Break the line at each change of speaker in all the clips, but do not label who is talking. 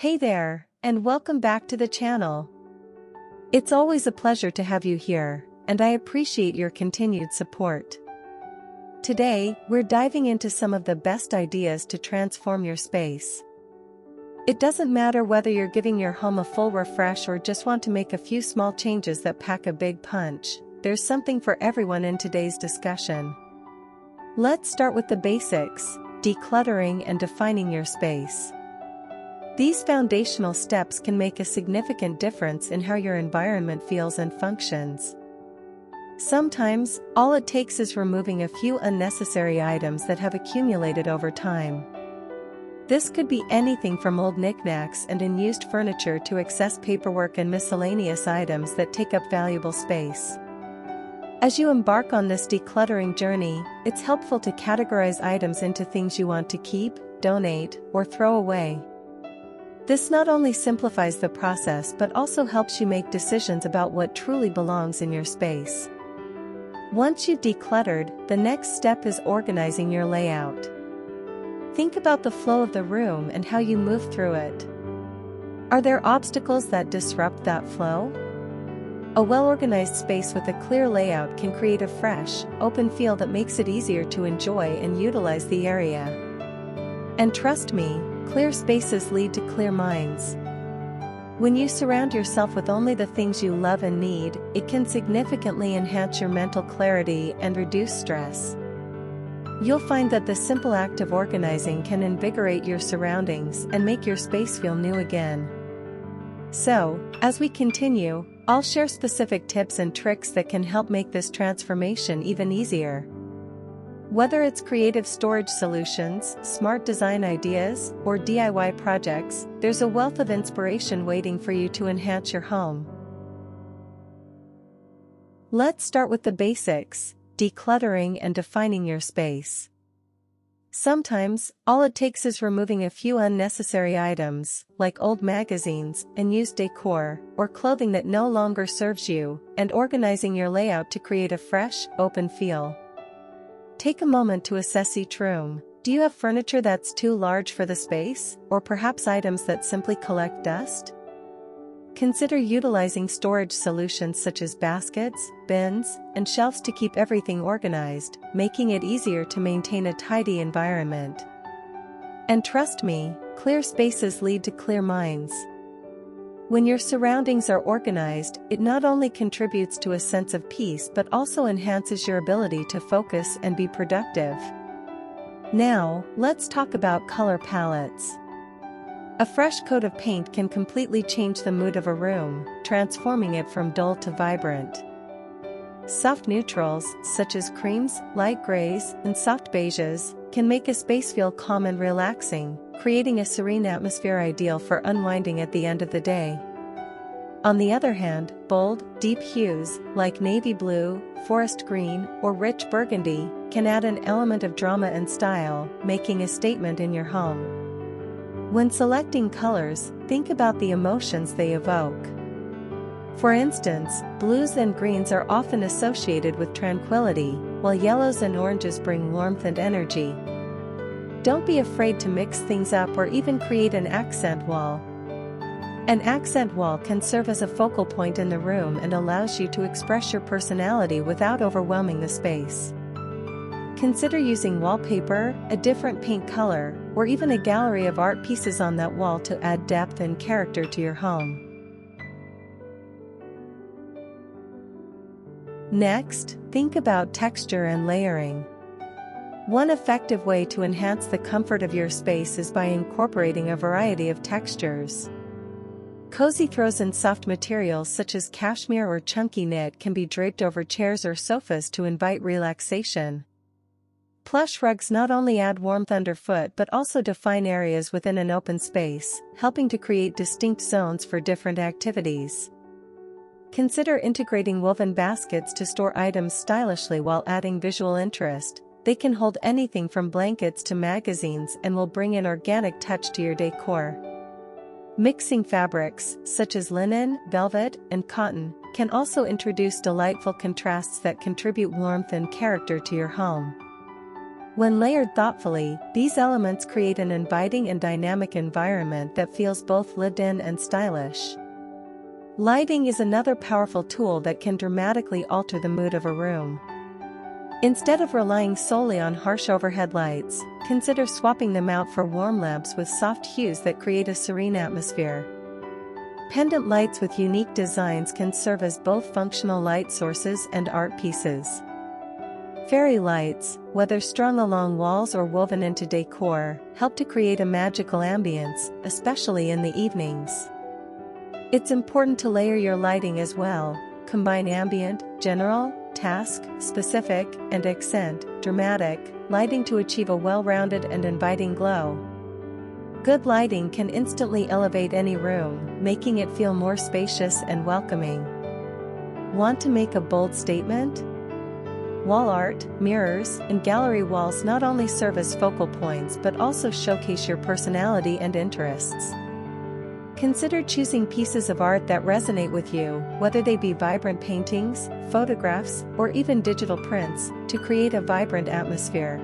Hey there, and welcome back to the channel. It's always a pleasure to have you here, and I appreciate your continued support. Today, we're diving into some of the best ideas to transform your space. It doesn't matter whether you're giving your home a full refresh or just want to make a few small changes that pack a big punch, there's something for everyone in today's discussion. Let's start with the basics: decluttering and defining your space. These foundational steps can make a significant difference in how your environment feels and functions. Sometimes, all it takes is removing a few unnecessary items that have accumulated over time. This could be anything from old knickknacks and unused furniture to excess paperwork and miscellaneous items that take up valuable space. As you embark on this decluttering journey, it's helpful to categorize items into things you want to keep, donate, or throw away. This not only simplifies the process but also helps you make decisions about what truly belongs in your space. Once you've decluttered, the next step is organizing your layout. Think about the flow of the room and how you move through it. Are there obstacles that disrupt that flow? A well-organized space with a clear layout can create a fresh, open feel that makes it easier to enjoy and utilize the area. And trust me, clear spaces lead to clear minds. When you surround yourself with only the things you love and need, it can significantly enhance your mental clarity and reduce stress. You'll find that the simple act of organizing can invigorate your surroundings and make your space feel new again. So, as we continue, I'll share specific tips and tricks that can help make this transformation even easier. Whether it's creative storage solutions, smart design ideas, or DIY projects, there's a wealth of inspiration waiting for you to enhance your home. Let's start with the basics: decluttering and defining your space. Sometimes, all it takes is removing a few unnecessary items, like old magazines, unused decor, or clothing that no longer serves you, and organizing your layout to create a fresh, open feel. Take a moment to assess each room. Do you have furniture that's too large for the space, or perhaps items that simply collect dust? Consider utilizing storage solutions such as baskets, bins, and shelves to keep everything organized, making it easier to maintain a tidy environment. And trust me, clear spaces lead to clear minds. When your surroundings are organized, it not only contributes to a sense of peace but also enhances your ability to focus and be productive. Now, let's talk about color palettes. A fresh coat of paint can completely change the mood of a room, transforming it from dull to vibrant. Soft neutrals, such as creams, light grays, and soft beiges, can make a space feel calm and relaxing, creating a serene atmosphere ideal for unwinding at the end of the day. On the other hand, bold, deep hues, like navy blue, forest green, or rich burgundy, can add an element of drama and style, making a statement in your home. When selecting colors, think about the emotions they evoke. For instance, blues and greens are often associated with tranquility, while yellows and oranges bring warmth and energy. Don't be afraid to mix things up or even create an accent wall. An accent wall can serve as a focal point in the room and allows you to express your personality without overwhelming the space. Consider using wallpaper, a different paint color, or even a gallery of art pieces on that wall to add depth and character to your home. Next, think about texture and layering. One effective way to enhance the comfort of your space is by incorporating a variety of textures. Cozy throws in soft materials such as cashmere or chunky knit can be draped over chairs or sofas to invite relaxation. Plush rugs not only add warmth underfoot but also define areas within an open space, helping to create distinct zones for different activities. Consider integrating woven baskets to store items stylishly while adding visual interest. They can hold anything from blankets to magazines and will bring an organic touch to your decor. Mixing fabrics, such as linen, velvet, and cotton, can also introduce delightful contrasts that contribute warmth and character to your home. When layered thoughtfully, these elements create an inviting and dynamic environment that feels both lived in and stylish. Lighting is another powerful tool that can dramatically alter the mood of a room. Instead of relying solely on harsh overhead lights, consider swapping them out for warm lamps with soft hues that create a serene atmosphere. Pendant lights with unique designs can serve as both functional light sources and art pieces. Fairy lights, whether strung along walls or woven into decor, help to create a magical ambience, especially in the evenings. It's important to layer your lighting as well. Combine ambient, general, task, specific, and accent, dramatic, lighting to achieve a well-rounded and inviting glow. Good lighting can instantly elevate any room, making it feel more spacious and welcoming. Want to make a bold statement? Wall art, mirrors, and gallery walls not only serve as focal points but also showcase your personality and interests. Consider choosing pieces of art that resonate with you, whether they be vibrant paintings, photographs, or even digital prints, to create a vibrant atmosphere.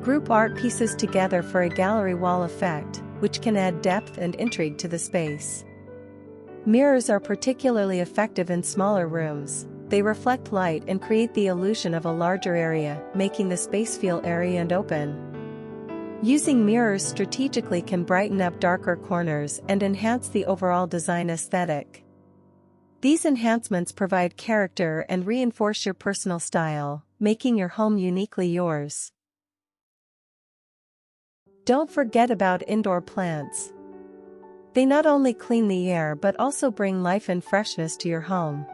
Group art pieces together for a gallery wall effect, which can add depth and intrigue to the space. Mirrors are particularly effective in smaller rooms. They reflect light and create the illusion of a larger area, making the space feel airy and open. Using mirrors strategically can brighten up darker corners and enhance the overall design aesthetic. These enhancements provide character and reinforce your personal style, making your home uniquely yours. Don't forget about indoor plants. They not only clean the air but also bring life and freshness to your home.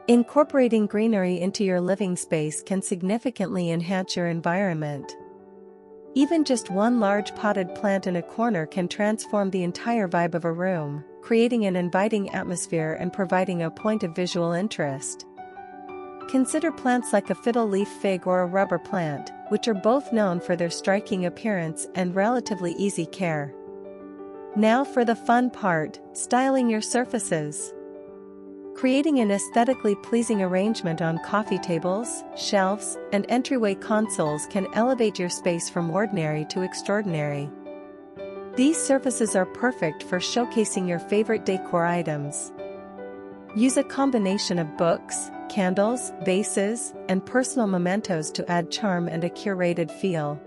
Incorporating greenery into your living space can significantly enhance your environment. Even just one large potted plant in a corner can transform the entire vibe of a room, creating an inviting atmosphere and providing a point of visual interest. Consider plants like a fiddle leaf fig or a rubber plant, which are both known for their striking appearance and relatively easy care. Now for the fun part, styling your surfaces. Creating an aesthetically pleasing arrangement on coffee tables, shelves, and entryway consoles can elevate your space from ordinary to extraordinary. These surfaces are perfect for showcasing your favorite decor items. Use a combination of books, candles, vases, and personal mementos to add charm and a curated feel.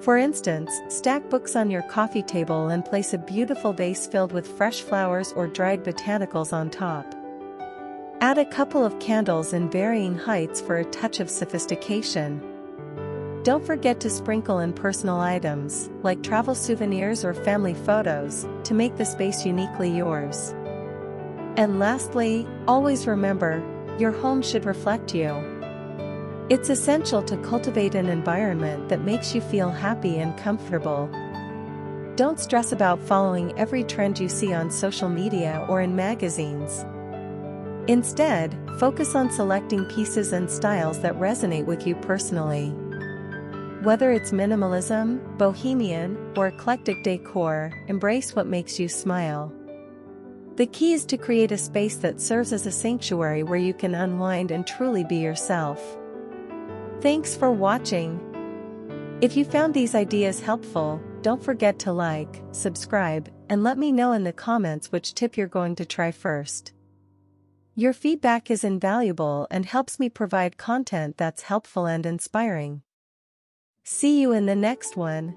For instance, stack books on your coffee table and place a beautiful vase filled with fresh flowers or dried botanicals on top. Add a couple of candles in varying heights for a touch of sophistication. Don't forget to sprinkle in personal items, like travel souvenirs or family photos, to make the space uniquely yours. And lastly, always remember, your home should reflect you. It's essential to cultivate an environment that makes you feel happy and comfortable. Don't stress about following every trend you see on social media or in magazines. Instead, focus on selecting pieces and styles that resonate with you personally. Whether it's minimalism, bohemian, or eclectic decor, embrace what makes you smile. The key is to create a space that serves as a sanctuary where you can unwind and truly be yourself. Thanks for watching. If you found these ideas helpful, don't forget to like, subscribe, and let me know in the comments which tip you're going to try first. Your feedback is invaluable and helps me provide content that's helpful and inspiring. See you in the next one.